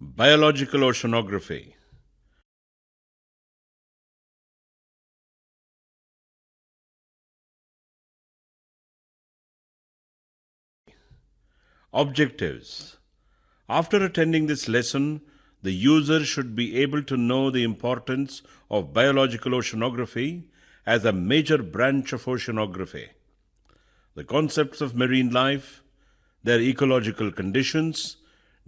Biological Oceanography. Objectives. After attending this lesson, the user should be able to know the importance of biological oceanography as a major branch of oceanography, the concepts of marine life, their ecological conditions,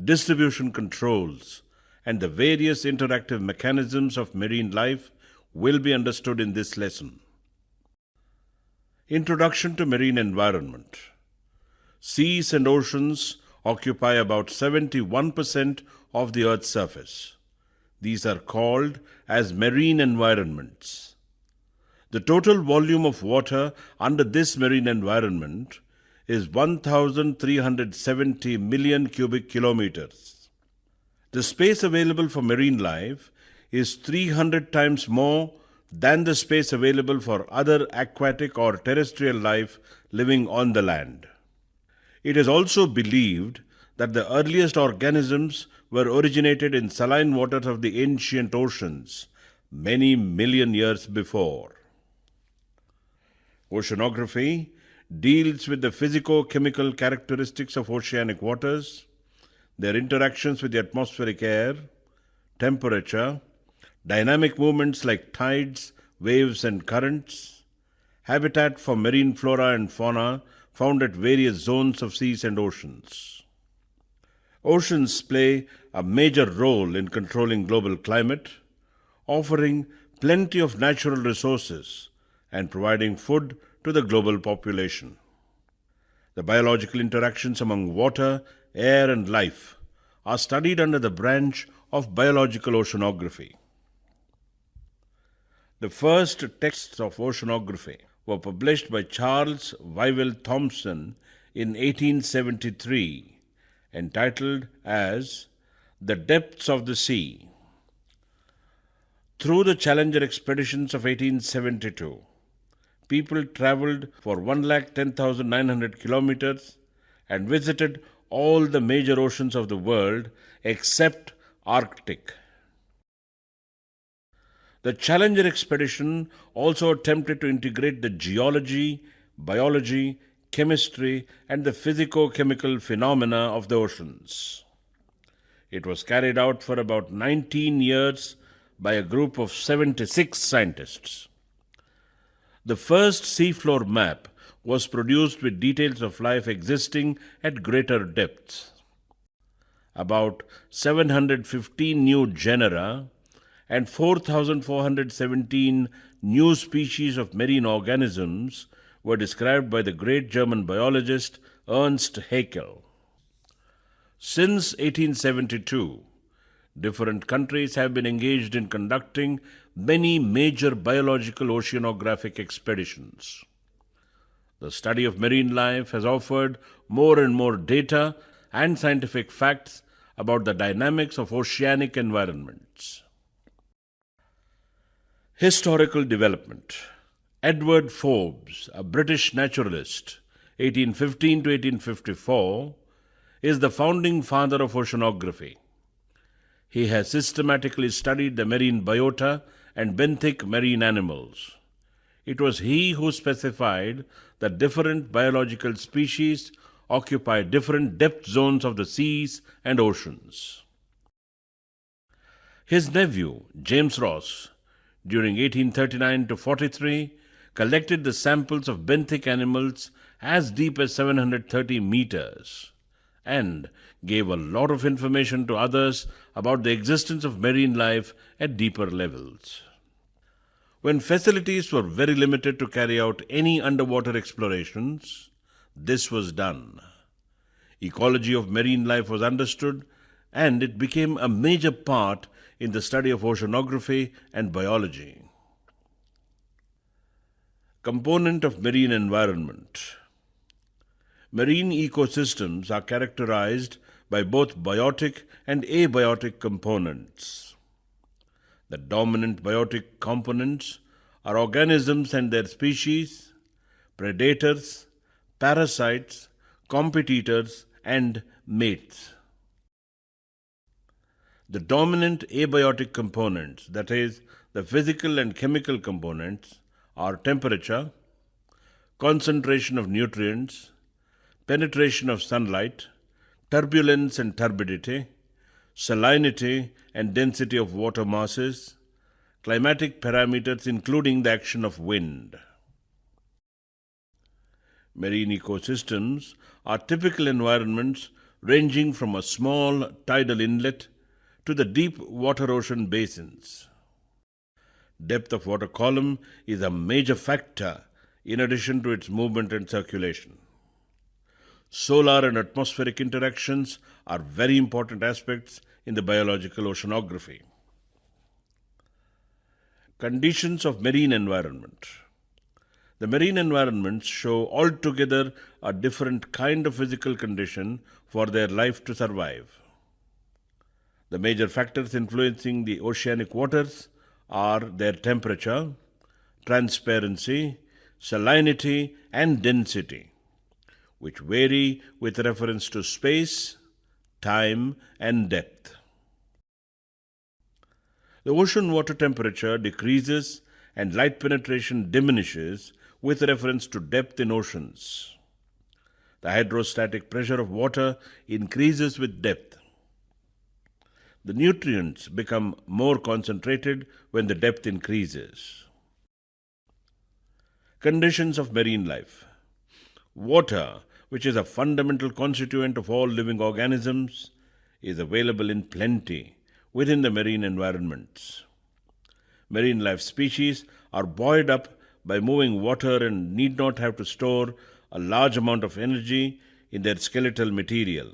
distribution controls, and the various interactive mechanisms of marine life will be understood in this lesson. Introduction to marine environment. Seas and oceans occupy about 71% of the Earth's surface. These are called as marine environments. The total volume of water under this marine environment is 1,370 million cubic kilometers. The space available for marine life is 300 times more than the space available for other aquatic or terrestrial life living on the land. It is also believed that the earliest organisms were originated in saline waters of the ancient oceans many million years before. Oceanography deals with the physico-chemical characteristics of oceanic waters, their interactions with the atmospheric air, temperature, dynamic movements like tides, waves, and currents, habitat for marine flora and fauna found at various zones of seas and oceans. Oceans play a major role in controlling global climate, offering plenty of natural resources and providing food to the global population. The biological interactions among water, air, and life are studied under the branch of biological oceanography. The first texts of oceanography were published by Charles Wyville Thomson in 1873, entitled as The Depths of the Sea. Through the Challenger expeditions of 1872, people travelled for 110,900 kilometers and visited all the major oceans of the world except Arctic. The Challenger expedition also attempted to integrate the geology, biology, chemistry, and the physico-chemical phenomena of the oceans. It was carried out for about 19 years by a group of 76 scientists. The first seafloor map was produced with details of life existing at greater depths. About 715 new genera and 4,417 new species of marine organisms were described by the great German biologist Ernst Haeckel. Since 1872, different countries have been engaged in conducting many major biological oceanographic expeditions. The study of marine life has offered more and more data and scientific facts about the dynamics of oceanic environments. Historical development. Edward Forbes, a British naturalist, 1815 to 1854, is the founding father of oceanography. He has systematically studied the marine biota and benthic marine animals. It was he who specified that different biological species occupy different depth zones of the seas and oceans. His nephew, James Ross, during 1839 to 43, collected the samples of benthic animals as deep as 730 meters and gave a lot of information to others about the existence of marine life at deeper levels. When facilities were very limited to carry out any underwater explorations, this was done. Ecology of marine life was understood, and it became a major part in the study of oceanography and biology. Component of marine environment. Marine ecosystems are characterized by both biotic and abiotic components. The dominant biotic components are organisms and their species, predators, parasites, competitors, and mates. The dominant abiotic components, that is, the physical and chemical components, are temperature, concentration of nutrients, penetration of sunlight, turbulence and turbidity, salinity and density of water masses, climatic parameters including the action of wind. Marine ecosystems are typical environments ranging from a small tidal inlet to the deep water ocean basins. Depth of water column is a major factor in addition to its movement and circulation. Solar and atmospheric interactions are very important aspects in the biological oceanography. Conditions of marine environment. The marine environments show altogether a different kind of physical condition for their life to survive. The major factors influencing the oceanic waters are their temperature, transparency, salinity, and density, which vary with reference to space, time, and depth. The ocean water temperature decreases and light penetration diminishes with reference to depth in oceans. The hydrostatic pressure of water increases with depth. The nutrients become more concentrated when the depth increases. Conditions of marine life. Water, which is a fundamental constituent of all living organisms, is available in plenty within the marine environments. Marine life species are buoyed up by moving water and need not have to store a large amount of energy in their skeletal material.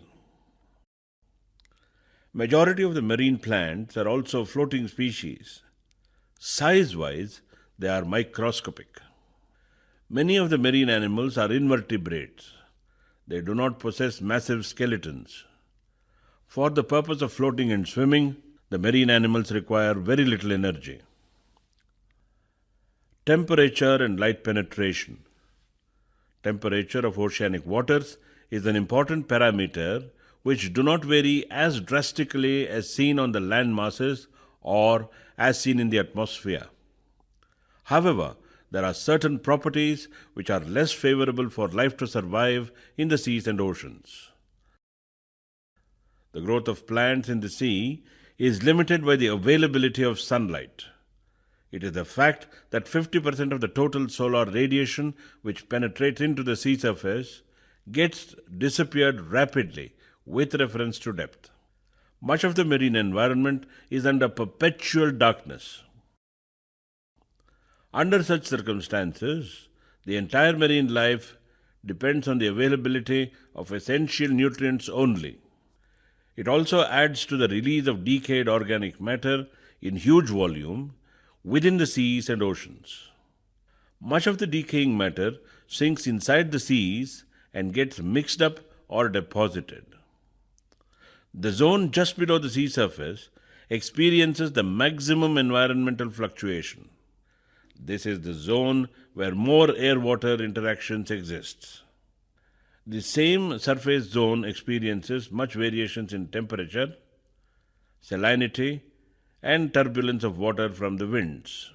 Majority of the marine plants are also floating species. Size-wise, they are microscopic. Many of the marine animals are invertebrates. They do not possess massive skeletons. For the purpose of floating and swimming, the marine animals require very little energy. Temperature and light penetration. Temperature of oceanic waters is an important parameter which do not vary as drastically as seen on the land masses or as seen in the atmosphere. However, there are certain properties which are less favorable for life to survive in the seas and oceans. The growth of plants in the sea is limited by the availability of sunlight. It is the fact that 50% of the total solar radiation which penetrates into the sea surface gets disappeared rapidly with reference to depth. Much of the marine environment is under perpetual darkness. Under such circumstances, the entire marine life depends on the availability of essential nutrients only. It also adds to the release of decayed organic matter in huge volume within the seas and oceans. Much of the decaying matter sinks inside the seas and gets mixed up or deposited. The zone just below the sea surface experiences the maximum environmental fluctuation. This is the zone where more air-water interactions exist. The same surface zone experiences much variations in temperature, salinity, and turbulence of water from the winds.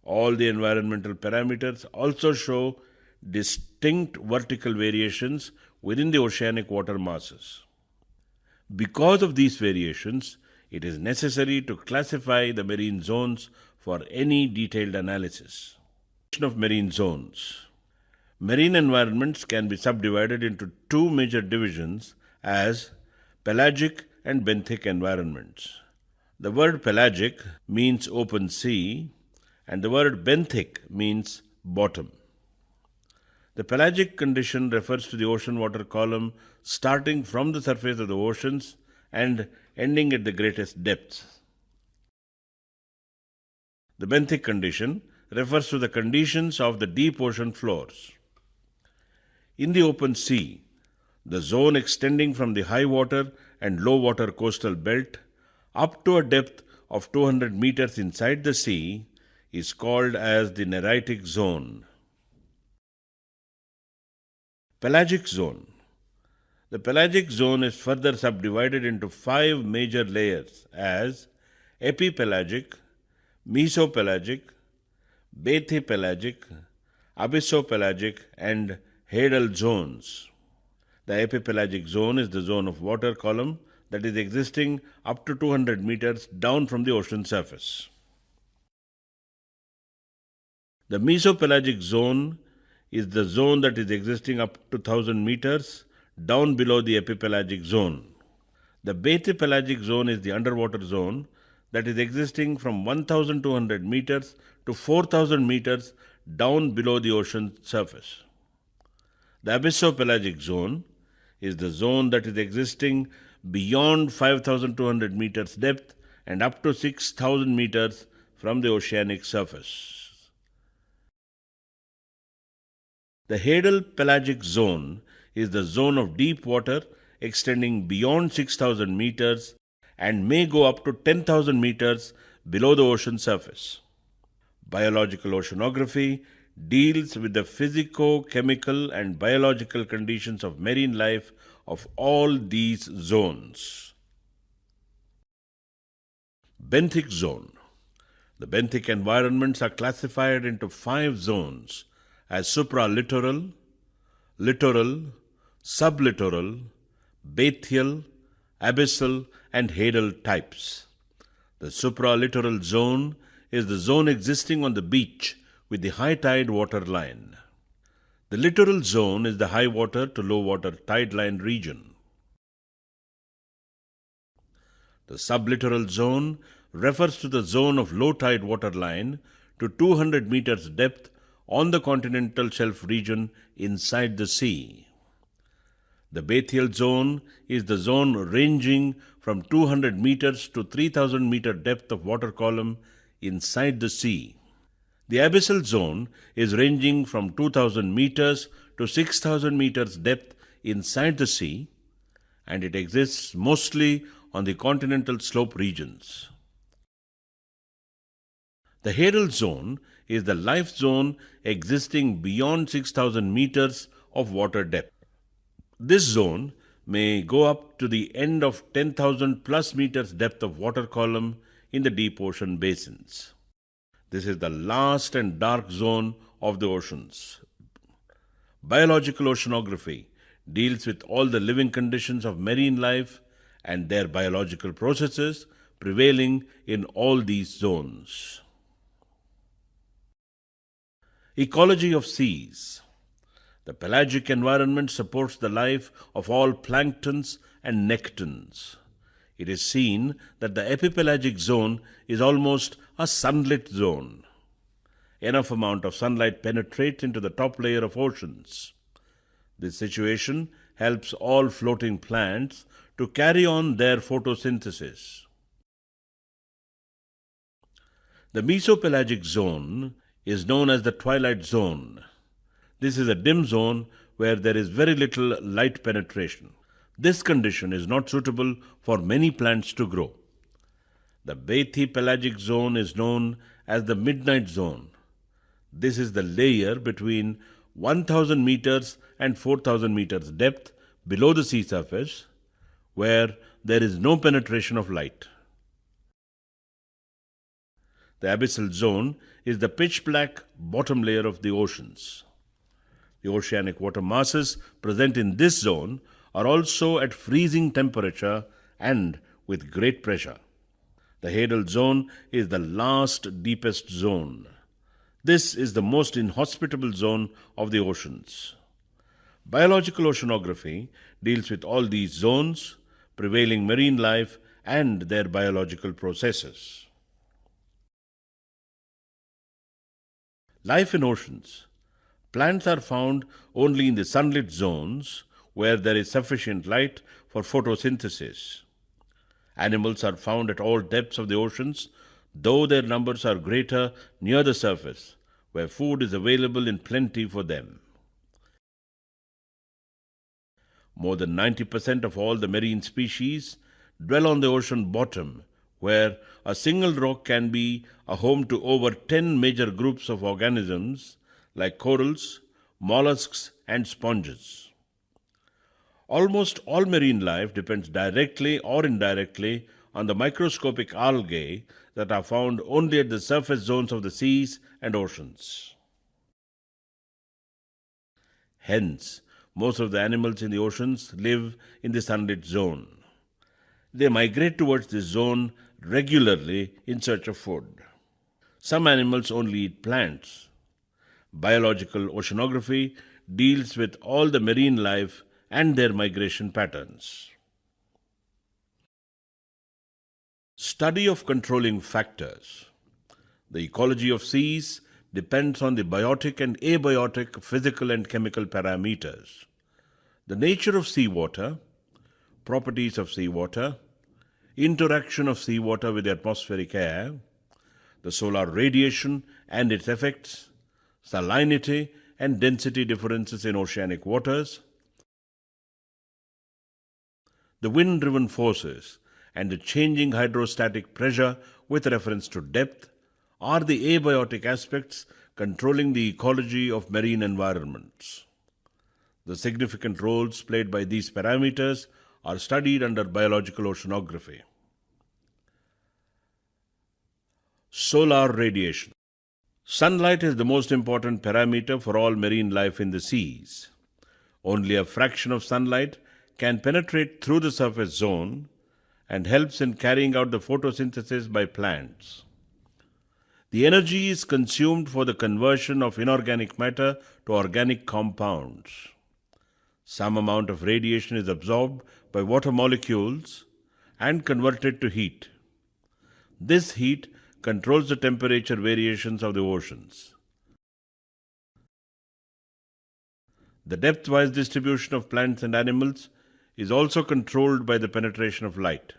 All the environmental parameters also show distinct vertical variations within the oceanic water masses. Because of these variations, it is necessary to classify the marine zones for any detailed analysis. Of marine zones. Marine environments can be subdivided into two major divisions as pelagic and benthic environments. The word pelagic means open sea and the word benthic means bottom. The pelagic condition refers to the ocean water column starting from the surface of the oceans and ending at the greatest depths. The benthic condition refers to the conditions of the deep ocean floors. In the open sea, the zone extending from the high water and low water coastal belt up to a depth of 200 meters inside the sea is called as the neritic zone. Pelagic zone. The pelagic zone is further subdivided into five major layers as epipelagic, mesopelagic, bathypelagic, abyssopelagic, and hadal zones. The epipelagic zone is the zone of water column that is existing up to 200 meters down from the ocean surface. The mesopelagic zone is the zone that is existing up to 1000 meters down below the epipelagic zone. The bathypelagic zone is the underwater zone that is existing from 1200 meters to 4000 meters down below the ocean surface. The abyssopelagic zone is the zone that is existing beyond 5200 meters depth and up to 6000 meters from the oceanic surface. The hadal pelagic zone is the zone of deep water extending beyond 6000 meters and may go up to 10,000 meters below the ocean surface. Biological oceanography deals with the physico-chemical and biological conditions of marine life of all these zones. Benthic zone. The benthic environments are classified into five zones as supralittoral, littoral, sublittoral, bathyal, abyssal, and hadal types. The supralittoral zone is the zone existing on the beach with the high tide water line. The littoral zone is the high water to low water tide line region. The sublittoral zone refers to the zone of low tide water line to 200 meters depth on the continental shelf region inside the sea. The bathyal zone is the zone ranging from 200 meters to 3000 meter depth of water column inside the sea. The abyssal zone is ranging from 2000 meters to 6000 meters depth inside the sea, and it exists mostly on the continental slope regions. The hadal zone is the life zone existing beyond 6000 meters of water depth. This zone may go up to the end of 10,000 plus meters depth of water column in the deep ocean basins. This is the last and dark zone of the oceans. Biological oceanography deals with all the living conditions of marine life and their biological processes prevailing in all these zones. Ecology of seas. The pelagic environment supports the life of all planktons and nectons. It is seen that the epipelagic zone is almost a sunlit zone. Enough amount of sunlight penetrates into the top layer of oceans. This situation helps all floating plants to carry on their photosynthesis. The mesopelagic zone is known as the twilight zone. This is a dim zone where there is very little light penetration. This condition is not suitable for many plants to grow. The bathypelagic zone is known as the midnight zone. This is the layer between 1000 meters and 4000 meters depth below the sea surface, where there is no penetration of light. The abyssal zone is the pitch black bottom layer of the oceans. The oceanic water masses present in this zone are also at freezing temperature and with great pressure. The hadal zone is the last deepest zone. This is the most inhospitable zone of the oceans. Biological oceanography deals with all these zones, prevailing marine life, and their biological processes. Life in oceans. Plants are found only in the sunlit zones where there is sufficient light for photosynthesis. Animals are found at all depths of the oceans, though their numbers are greater near the surface, where food is available in plenty for them. More than 90% of all the marine species dwell on the ocean bottom, where a single rock can be a home to over 10 major groups of organisms like corals, mollusks, and sponges. Almost all marine life depends directly or indirectly on the microscopic algae that are found only at the surface zones of the seas and oceans. Hence, most of the animals in the oceans live in the sunlit zone. They migrate towards this zone regularly in search of food. Some animals only eat plants. Biological oceanography deals with all the marine life and their migration patterns. Study of controlling factors. The ecology of seas depends on the biotic and abiotic physical and chemical parameters. The nature of seawater, properties of seawater, interaction of seawater with the atmospheric air, the solar radiation and its effects, salinity and density differences in oceanic waters, the wind-driven forces and the changing hydrostatic pressure with reference to depth are the abiotic aspects controlling the ecology of marine environments. The significant roles played by these parameters are studied under biological oceanography. Solar radiation. Sunlight is the most important parameter for all marine life in the seas. Only a fraction of sunlight can penetrate through the surface zone and helps in carrying out the photosynthesis by plants. The energy is consumed for the conversion of inorganic matter to organic compounds. Some amount of radiation is absorbed by water molecules and converted to heat. This heat controls the temperature variations of the oceans. The depth-wise distribution of plants and animals is also controlled by the penetration of light.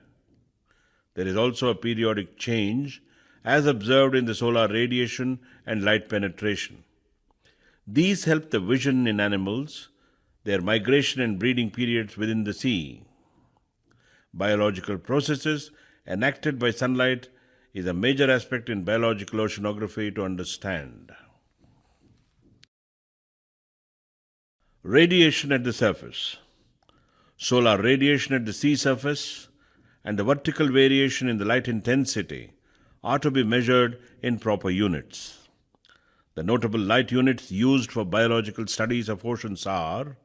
There is also a periodic change as observed in the solar radiation and light penetration. These help the vision in animals, their migration and breeding periods within the sea. Biological processes enacted by sunlight is a major aspect in biological oceanography to understand. Radiation at the surface. Solar radiation at the sea surface and the vertical variation in the light intensity are to be measured in proper units. The notable light units used for biological studies of oceans are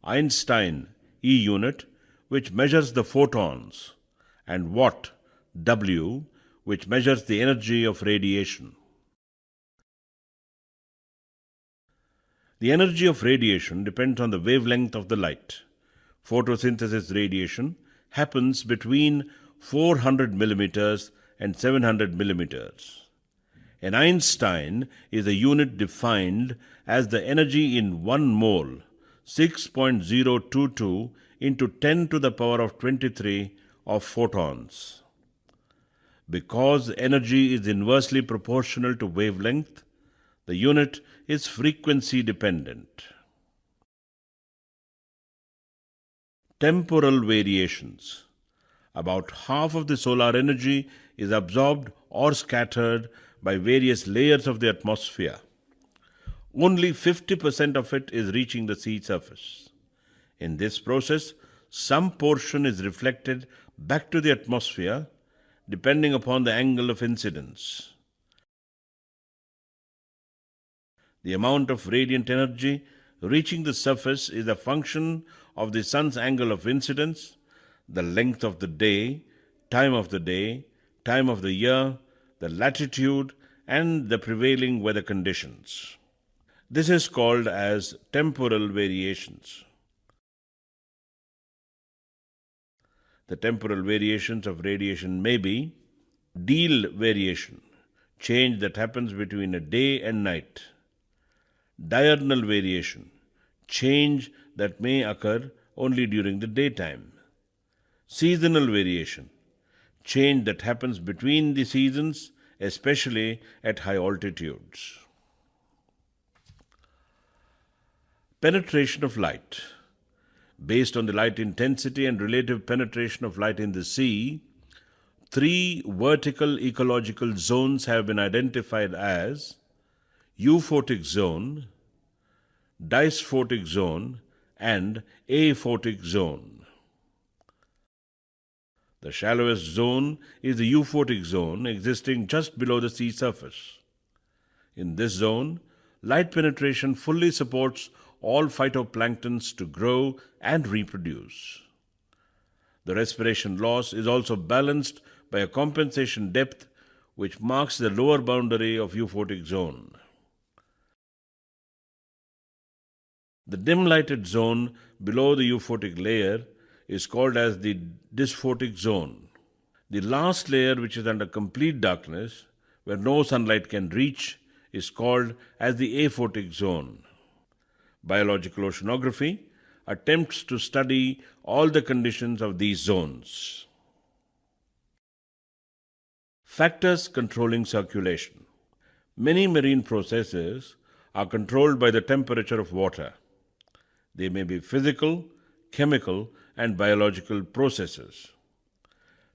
Einstein E unit, which measures the photons, and Watt W, which measures the energy of radiation. The energy of radiation depends on the wavelength of the light. Photosynthesis radiation happens between 400 millimeters and 700 millimeters. An Einstein is a unit defined as the energy in 1 mole, 6.022 into 10 to the power of 23 of photons. Because energy is inversely proportional to wavelength, the unit is frequency dependent. Temporal variations. About half of the solar energy is absorbed or scattered by various layers of the atmosphere. Only 50% of it is reaching the sea surface. In this process, some portion is reflected back to the atmosphere depending upon the angle of incidence. The amount of radiant energy reaching the surface is a function of the sun's angle of incidence, the length of the day, time of the day, time of the year, the latitude, and the prevailing weather conditions. This is called as temporal variations. The temporal variations of radiation may be diel variation, change that happens between a day and night; diurnal variation, change that may occur only during the daytime; seasonal variation, change that happens between the seasons, especially at high altitudes. Penetration of light. Based on the light intensity and relative penetration of light in the sea, 3 vertical ecological zones have been identified as euphotic zone, dysphotic zone, and aphotic zone. The shallowest zone is the euphotic zone, existing just below the sea surface. In this zone, light penetration fully supports all phytoplanktons to grow and reproduce. The respiration loss is also balanced by a compensation depth which marks the lower boundary of euphotic zone. The dim lighted zone below the euphotic layer is called as the dysphotic zone. The last layer, which is under complete darkness, where no sunlight can reach, is called as the aphotic zone. Biological oceanography attempts to study all the conditions of these zones. Factors controlling circulation. Many marine processes are controlled by the temperature of water. They may be physical, chemical, and biological processes.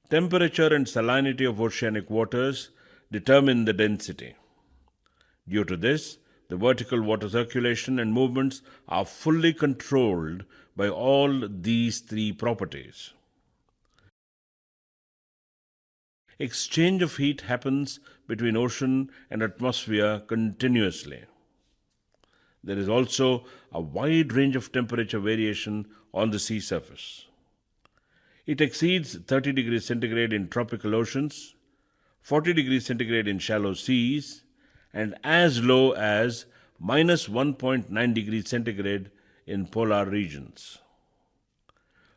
Temperature and salinity of oceanic waters determine the density. Due to this, the vertical water circulation and movements are fully controlled by all these three properties. Exchange of heat happens between ocean and atmosphere continuously. There is also a wide range of temperature variation on the sea surface. It exceeds 30 degrees centigrade in tropical oceans, 40 degrees centigrade in shallow seas, and as low as minus 1.9 degrees centigrade in polar regions.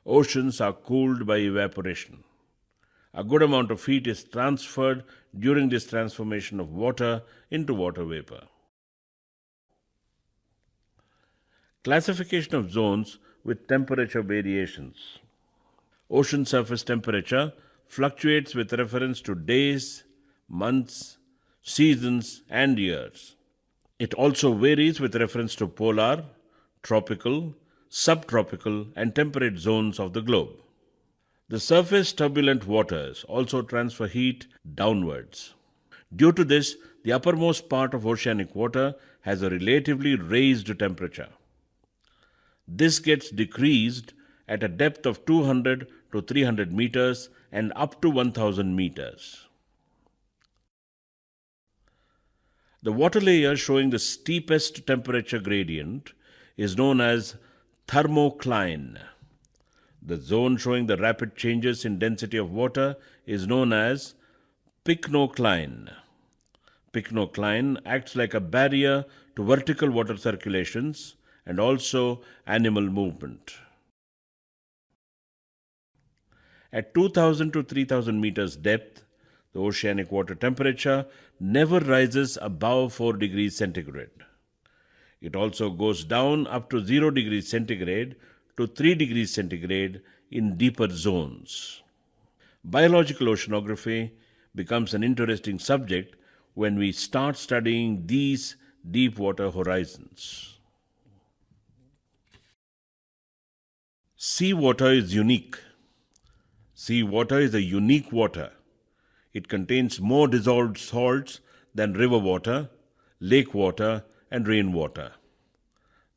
Oceans are cooled by evaporation. A good amount of heat is transferred during this transformation of water into water vapor. Classification of zones with temperature variations. Ocean surface temperature fluctuates with reference to days, months, seasons, and years. It also varies with reference to polar, tropical, subtropical, and temperate zones of the globe. The surface turbulent waters also transfer heat downwards. Due to this, the uppermost part of oceanic water has a relatively raised temperature. This gets decreased at a depth of 200 to 300 meters and up to 1000 meters. The water layer showing the steepest temperature gradient is known as thermocline. The zone showing the rapid changes in density of water is known as pycnocline. Pycnocline acts like a barrier to vertical water circulations and also animal movement. At 2000 to 3000 meters depth, the oceanic water temperature never rises above 4 degrees centigrade. It also goes down up to 0 degrees centigrade to 3 degrees centigrade in deeper zones. Biological oceanography becomes an interesting subject when we start studying these deep water horizons. Seawater is unique. Seawater is a unique water. It contains more dissolved salts than river water, lake water, and rainwater.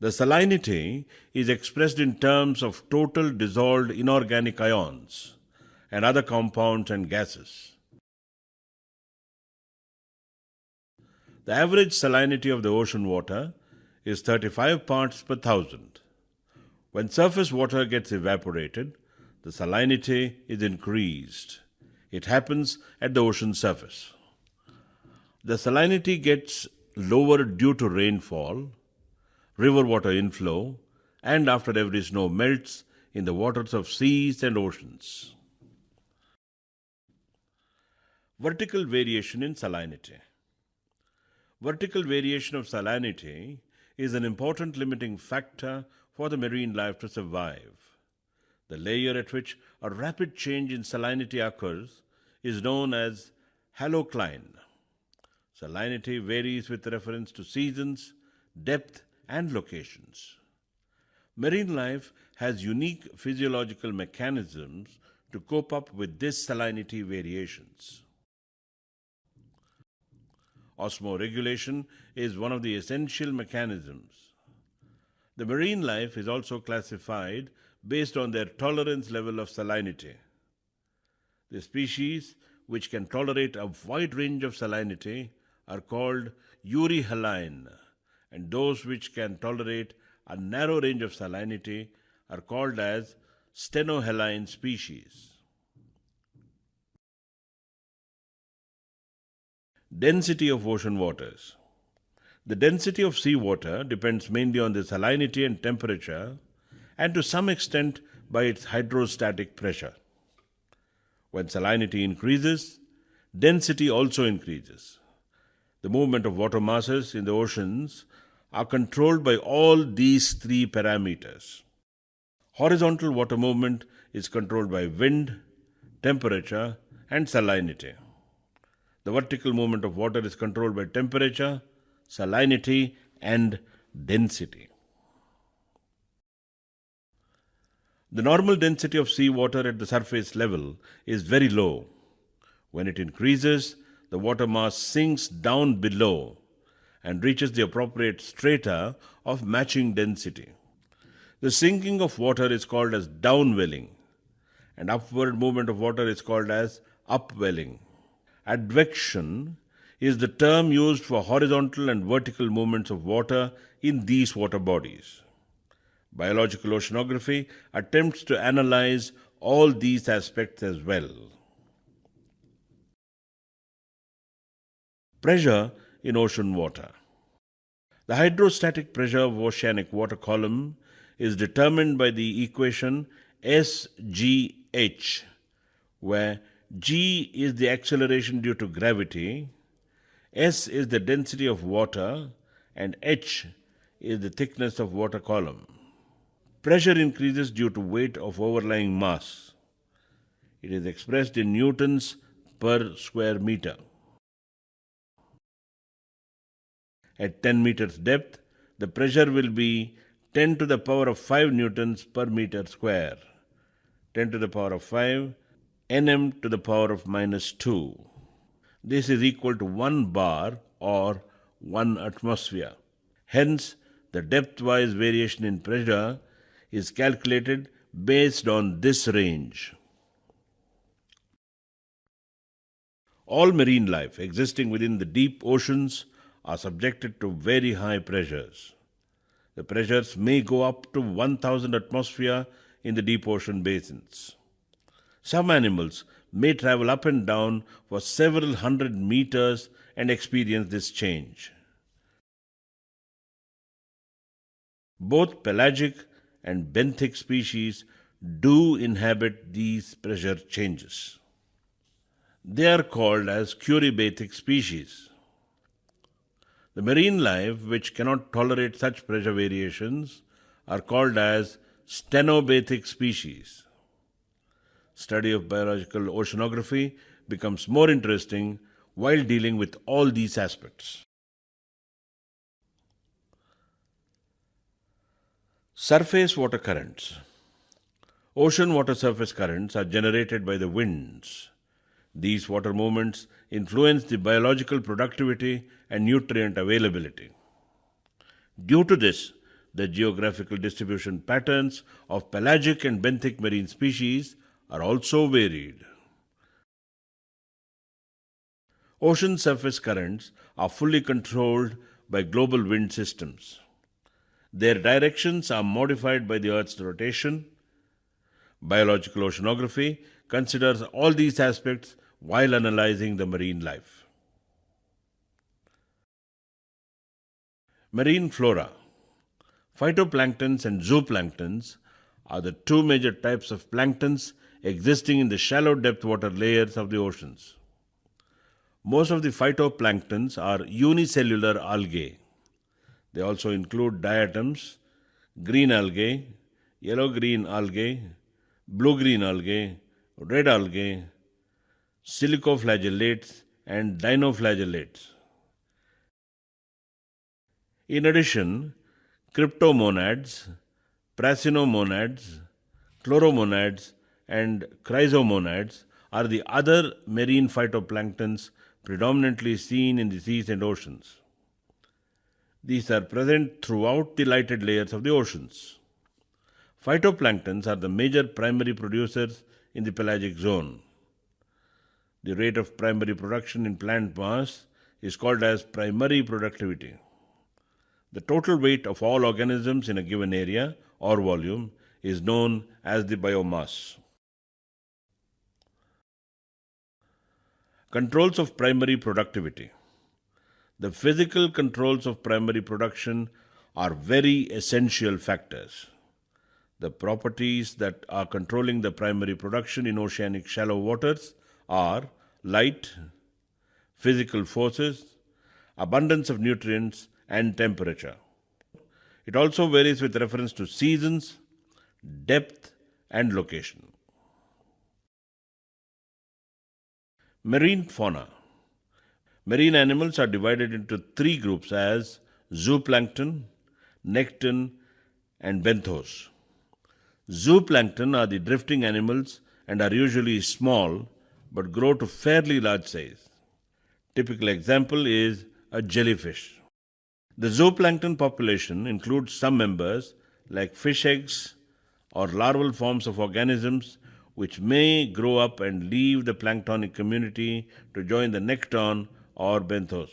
The salinity is expressed in terms of total dissolved inorganic ions and other compounds and gases. The average salinity of the ocean water is 35 parts per thousand. When surface water gets evaporated, the salinity is increased. It happens at the ocean surface. The salinity gets lower due to rainfall, river water inflow, and after every snow melts in the waters of seas and oceans. Vertical variation in salinity. Vertical variation of salinity is an important limiting factor for the marine life to survive. The layer at which a rapid change in salinity occurs is known as halocline. Salinity varies with reference to seasons, depth, and locations. Marine life has unique physiological mechanisms to cope up with this salinity variations. Osmoregulation is one of the essential mechanisms. The marine life is also classified based on their tolerance level of salinity. The species which can tolerate a wide range of salinity are called euryhaline, and those which can tolerate a narrow range of salinity are called as stenohaline species. Density of ocean waters. The density of seawater depends mainly on the salinity and temperature, and to some extent by its hydrostatic pressure. When salinity increases, density also increases. The movement of water masses in the oceans are controlled by all these three parameters. Horizontal water movement is controlled by wind, temperature, and salinity. The vertical movement of water is controlled by temperature, salinity, and density. The normal density of seawater at the surface level is very low. When it increases, the water mass sinks down below and reaches the appropriate strata of matching density. The sinking of water is called as downwelling, and upward movement of water is called as upwelling. Advection is the term used for horizontal and vertical movements of water in these water bodies. Biological oceanography attempts to analyze all these aspects as well. Pressure in ocean water. The hydrostatic pressure of oceanic water column is determined by the equation SGH, where G is the acceleration due to gravity, S is the density of water, and H is the thickness of water column. Pressure increases due to weight of overlying mass. It is expressed in newtons per square meter. At 10 meters depth, the pressure will be 10 to the power of 5 newtons per meter square, 10 to the power of 5, nm to the power of minus 2. This is equal to 1 bar or 1 atmosphere. Hence, the depth-wise variation in pressure is calculated based on this range. All marine life existing within the deep oceans are subjected to very high pressures. The pressures may go up to 1000 atmosphere in the deep ocean basins. Some animals may travel up and down for several hundred meters and experience this change. Both pelagic and benthic species do inhabit these pressure changes. They are called as curie-bathic species. The marine life which cannot tolerate such pressure variations are called as stenobathic species. Study of biological oceanography becomes more interesting while dealing with all these aspects. Surface water currents. Ocean water surface currents are generated by the winds. These water movements influence the biological productivity and nutrient availability. Due to this, the geographical distribution patterns of pelagic and benthic marine species are also varied. Ocean surface currents are fully controlled by global wind systems. Their directions are modified by the Earth's rotation. Biological oceanography considers all these aspects while analyzing the marine life. Marine flora. Phytoplanktons and zooplanktons are the two major types of planktons existing in the shallow depth water layers of the oceans. Most of the phytoplanktons are unicellular algae. They also include diatoms, green algae, yellow-green algae, blue-green algae, red algae, silicoflagellates, and dinoflagellates. In addition, cryptomonads, prasinomonads, chloromonads, and chrysomonads are the other marine phytoplanktons predominantly seen in the seas and oceans. These are present throughout the lighted layers of the oceans. Phytoplanktons are the major primary producers in the pelagic zone. The rate of primary production in plant mass is called as primary productivity. The total weight of all organisms in a given area or volume is known as the biomass. Controls of primary productivity. The physical controls of primary production are very essential factors. The properties that are controlling the primary production in oceanic shallow waters are light, physical forces, abundance of nutrients, and temperature. It also varies with reference to seasons, depth, and location. Marine fauna. Marine animals are divided into three groups as zooplankton, nekton, and benthos. Zooplankton are the drifting animals and are usually small but grow to fairly large size. Typical example is a jellyfish. The zooplankton population includes some members like fish eggs or larval forms of organisms which may grow up and leave the planktonic community to join the nekton or benthos.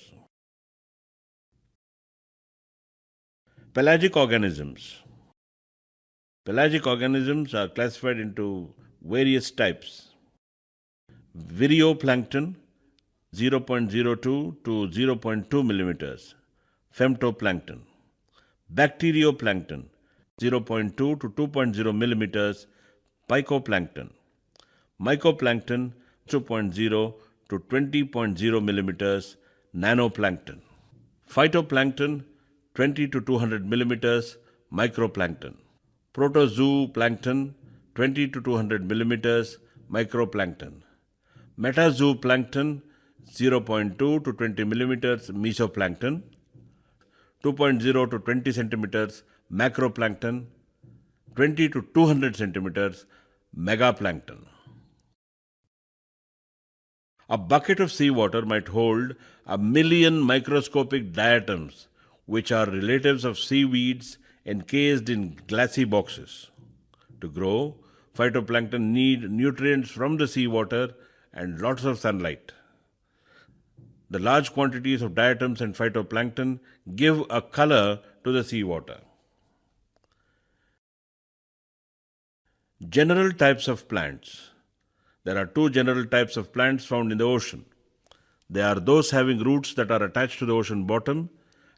Pelagic organisms. Pelagic organisms are classified into various types. Virioplankton 0.02 to 0.2 millimeters, femtoplankton. Bacterioplankton 0.2 to 2.0 millimeters, picoplankton. Mycoplankton 2.0 to 20.0 millimeters, nanoplankton. Phytoplankton 20 to 200 millimeters, microplankton. Protozooplankton 20 to 200 millimeters, microplankton. Metazooplankton 0.2 to 20 millimeters, mesoplankton. 2.0 to 20 centimeters, macroplankton. 20 to 200 centimeters, megaplankton. A bucket of seawater might hold 1,000,000 microscopic diatoms, which are relatives of seaweeds encased in glassy boxes. To grow, phytoplankton need nutrients from the seawater and lots of sunlight. The large quantities of diatoms and phytoplankton give a color to the seawater. General types of plants. There are two general types of plants found in the ocean. They are those having roots that are attached to the ocean bottom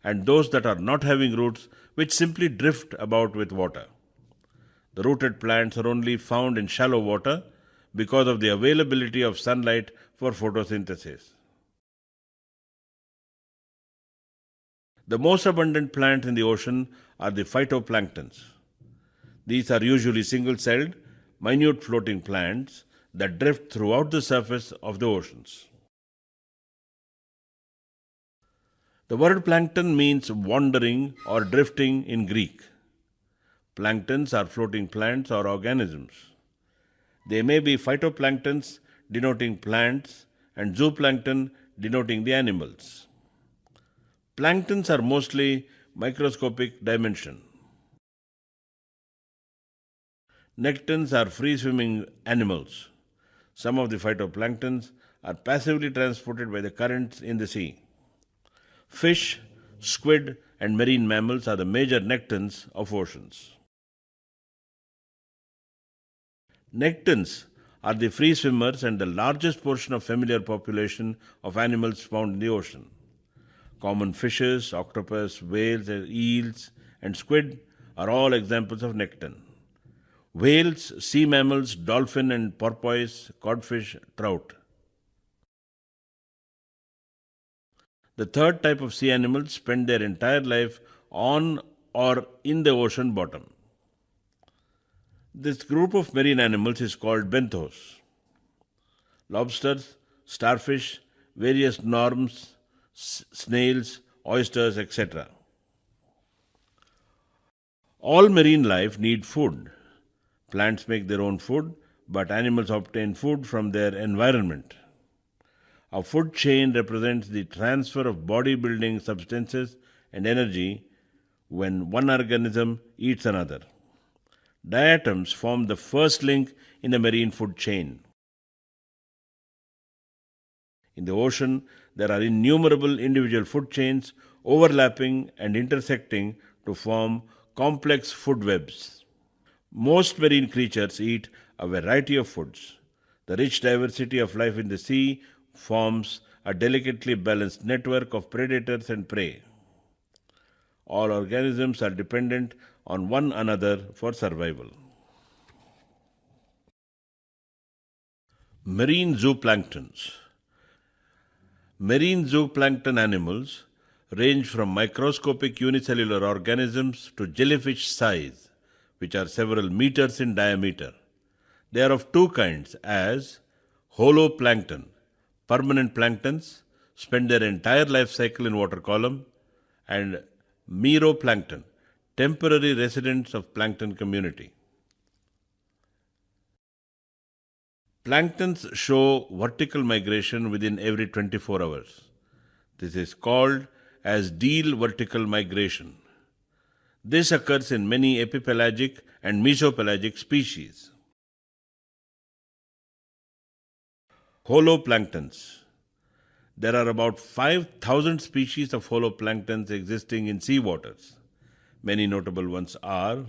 and those that are not having roots which simply drift about with water. The rooted plants are only found in shallow water because of the availability of sunlight for photosynthesis. The most abundant plants in the ocean are the phytoplanktons. These are usually single-celled, minute floating plants that drift throughout the surface of the oceans. The word plankton means wandering or drifting in Greek. Planktons are floating plants or organisms. They may be phytoplanktons denoting plants and zooplankton denoting the animals. Planktons are mostly microscopic dimension. Nektons are free-swimming animals. Some of the phytoplanktons are passively transported by the currents in the sea. Fish, squid, and marine mammals are the major nektons of oceans. Nektons are the free swimmers and the largest portion of familiar population of animals found in the ocean. Common fishes, octopus, whales, eels, and squid are all examples of nekton. Whales, sea mammals, dolphin and porpoise, codfish, trout. The third type of sea animals spend their entire life on or in the ocean bottom. This group of marine animals is called benthos. Lobsters, starfish, various norms, snails, oysters, etc. All marine life need food. Plants make their own food, but animals obtain food from their environment. A food chain represents the transfer of body-building substances and energy when one organism eats another. Diatoms form the first link in the marine food chain. In the ocean, there are innumerable individual food chains overlapping and intersecting to form complex food webs. Most marine creatures eat a variety of foods. The rich diversity of life in the sea forms a delicately balanced network of predators and prey. All organisms are dependent on one another for survival. Marine zooplanktons. Marine zooplankton animals range from microscopic unicellular organisms to jellyfish size, which are several meters in diameter. They are of two kinds, as holoplankton, permanent planktons, spend their entire life cycle in water column, and meroplankton, temporary residents of plankton community. Planktons show vertical migration within every 24 hours. This is called as diel vertical migration. This occurs in many epipelagic and mesopelagic species. Holoplanktons. There are about 5,000 species of holoplanktons existing in sea waters. Many notable ones are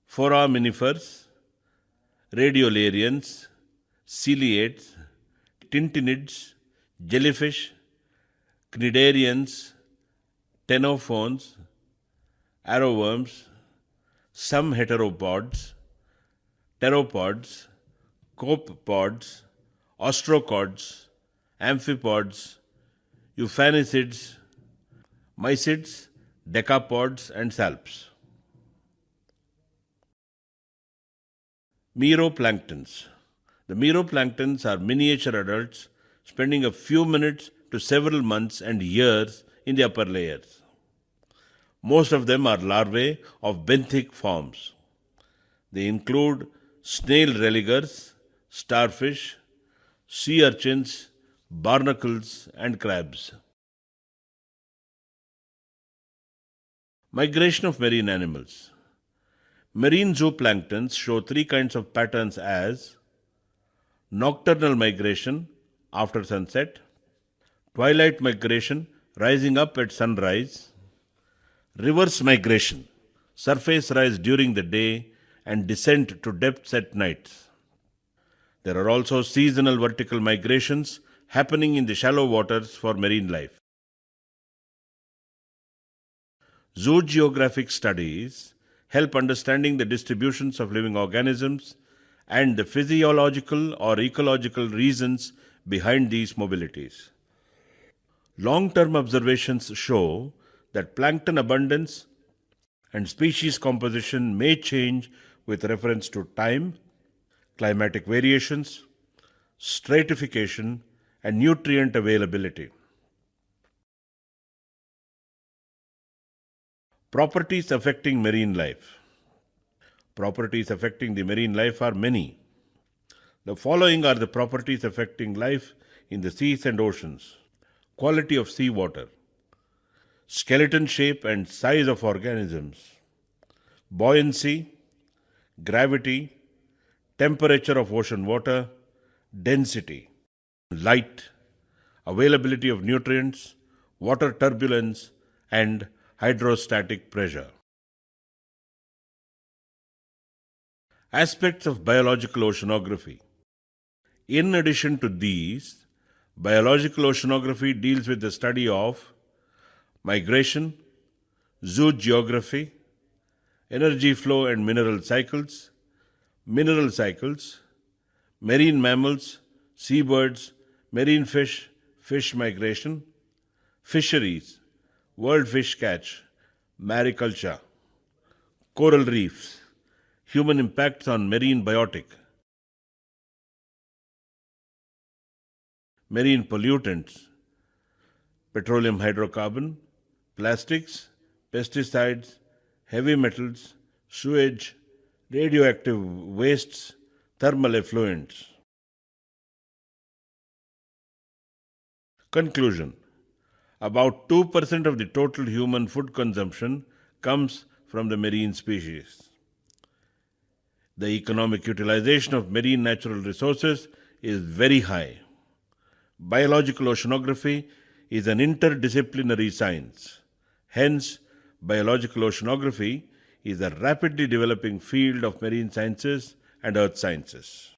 foraminifers, radiolarians, ciliates, tintinids, jellyfish, cnidarians, ctenophones, arrowworms, some heteropods, pteropods, copepods, ostrocods, amphipods, euphanicids, mysids, decapods, and salps. Meroplanktons. The meroplanktons are miniature adults spending a few minutes to several months and years in the upper layers. Most of them are larvae of benthic forms. They include snail religars, starfish, sea urchins, barnacles, and crabs. Migration of marine animals. Marine zooplanktons show three kinds of patterns, as nocturnal migration after sunset, twilight migration rising up at sunrise, reverse migration, surface rise during the day and descent to depths at night. There are also seasonal vertical migrations happening in the shallow waters for marine life. Zoogeographic studies help understanding the distributions of living organisms and the physiological or ecological reasons behind these mobilities. Long-term observations show that plankton abundance and species composition may change with reference to time, climatic variations, stratification, and nutrient availability. Properties affecting marine life. Properties affecting the marine life are many. The following are the properties affecting life in the seas and oceans. Quality of seawater, skeleton shape and size of organisms, buoyancy, gravity, temperature of ocean water, density, light, availability of nutrients, water turbulence, and hydrostatic pressure. Aspects of biological oceanography. In addition to these, biological oceanography deals with the study of migration, zoogeography, energy flow and mineral cycles, marine mammals, seabirds, marine fish, fish migration, fisheries, world fish catch, mariculture, coral reefs, human impacts on marine biotic, marine pollutants, petroleum hydrocarbon, plastics, pesticides, heavy metals, sewage, radioactive wastes, thermal effluents. Conclusion. About 2% of the total human food consumption comes from the marine species. The economic utilization of marine natural resources is very high. Biological oceanography is an interdisciplinary science. Hence, biological oceanography is a rapidly developing field of marine sciences and earth sciences.